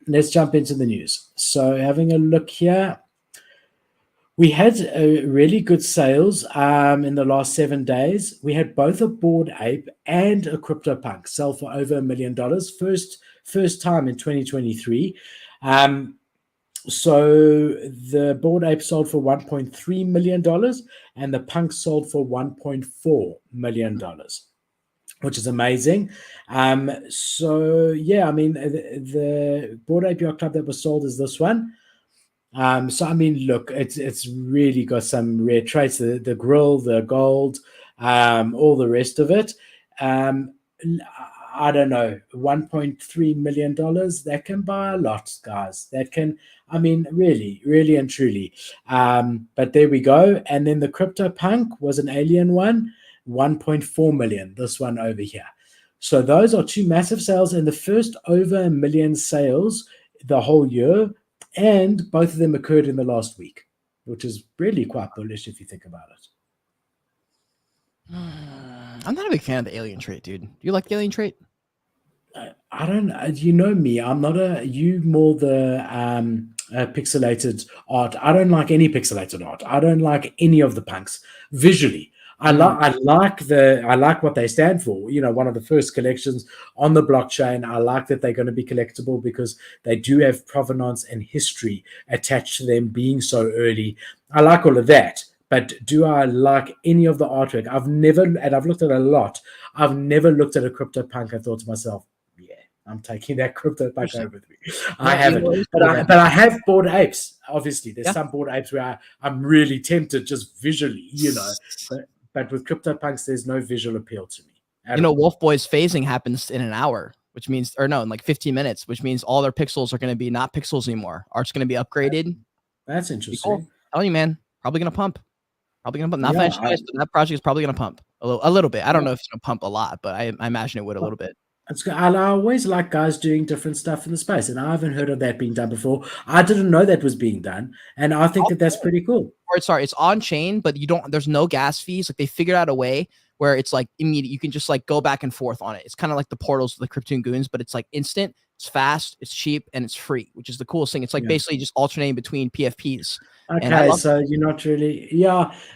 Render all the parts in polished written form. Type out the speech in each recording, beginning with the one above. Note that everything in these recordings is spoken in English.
let's jump into the news. So having a look here, we had really good sales in the last 7 days. We had both a Bored Ape and a CryptoPunk sell for over $1 million. First time in 2023. So the Bored Ape sold for $1.3 million and the Punk sold for $1.4 million, which is amazing. So yeah, I mean, the Bored Ape Yacht Club that was sold is this one. So I mean, look, it's really got some rare traits: the grill, the gold, all the rest of it. I don't know, $1.3 million, that can buy a lot, guys. That can, I mean, really, really and truly. But there we go. And then the CryptoPunk was an alien one, 1.4 million, this one over here. So those are two massive sales, and the first over 1 million sales the whole year, and both of them occurred in the last week, which is really quite bullish if you think about it. I'm not a big fan of the alien trait, dude. Do you like the alien trait? I don't. You know me. I'm not a. You more the pixelated art. I don't like any pixelated art. I don't like any of the punks visually. I like what they stand for. You know, one of the first collections on the blockchain. I like that they're going to be collectible because they do have provenance and history attached to them being so early. I like all of that. But do I like any of the artwork? I've never, and I've looked at a lot. I've never looked at a CryptoPunk and thought to myself, yeah, I'm taking that CryptoPunk over with me. I haven't. But I have Bored Apes. Obviously, there's some Bored Apes where I'm really tempted just visually, you know. But with CryptoPunks, there's no visual appeal to me. You know, Wolf Boy's phasing happens in an hour, which means, or no, in like 15 minutes, which means all their pixels are going to be not pixels anymore. Art's going to be upgraded. That's interesting. Cool. I'm telling you, man, probably going to pump. Probably going to pump. Not financially, but that project is probably going to pump a little bit. I don't know if it's going to pump a lot, but I imagine it would a little bit. I always like guys doing different stuff in the space, and I haven't heard of that being done before. I didn't know that was being done, and I think that's pretty cool. Or it's on chain, but there's no gas fees. Like they figured out a way where it's like immediate. You can just like go back and forth on it. It's kind of like the portals of the Krypton Goons, but it's like instant, it's fast, it's cheap, and it's free, which is the coolest thing. It's like basically just alternating between PFPs. Okay, so you're not really,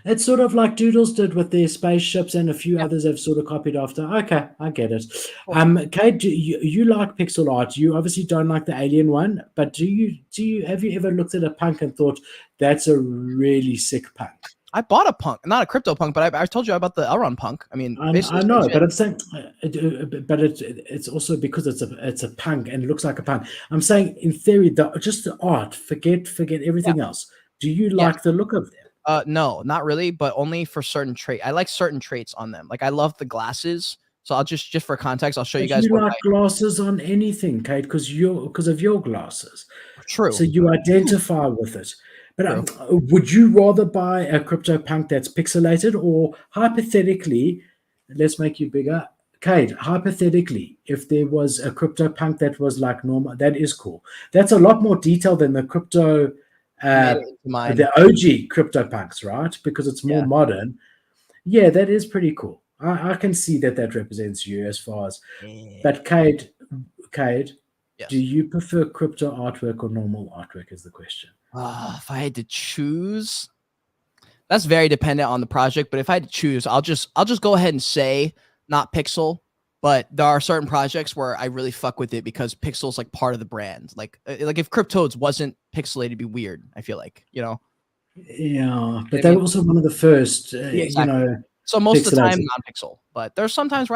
it's sort of like Doodles did with their spaceships, and a few others have sort of copied after. Okay, I get it. Kate, do you like pixel art? You obviously don't like the alien one, but have you ever looked at a punk and thought that's a really sick punk? I bought a punk, not a CryptoPunk, but I told you about the Elrond punk. I mean, I know, but I'm saying, but it's also because it's a punk and it looks like a punk. I'm saying, in theory, just the art. Forget everything else. Do you like the look of them? No, not really, but only for certain traits. I like certain traits on them. Like I love the glasses. So I'll just for context, I'll show you guys. You like glasses on anything, Kate, because of your glasses. True. So you identify with it. But would you rather buy a CryptoPunk that's pixelated, or hypothetically, let's make you bigger, Kate, hypothetically, if there was a CryptoPunk that was like normal, that is cool. That's a lot more detail than the crypto. The OG CryptoPunks, right? Because it's more modern. Yeah, that is pretty cool. I can see that represents you as far as. But Cade, do you prefer crypto artwork or normal artwork? Is the question. If I had to choose, that's very dependent on the project. But if I had to choose, I'll just go ahead and say not pixel. But there are certain projects where I really fuck with it because pixel is like part of the brand. Like if Cryptodes wasn't pixelated, it'd be weird. I feel like, you know. Yeah, but they were also one of the first, exactly. So most of the time, non-pixel. But there's sometimes where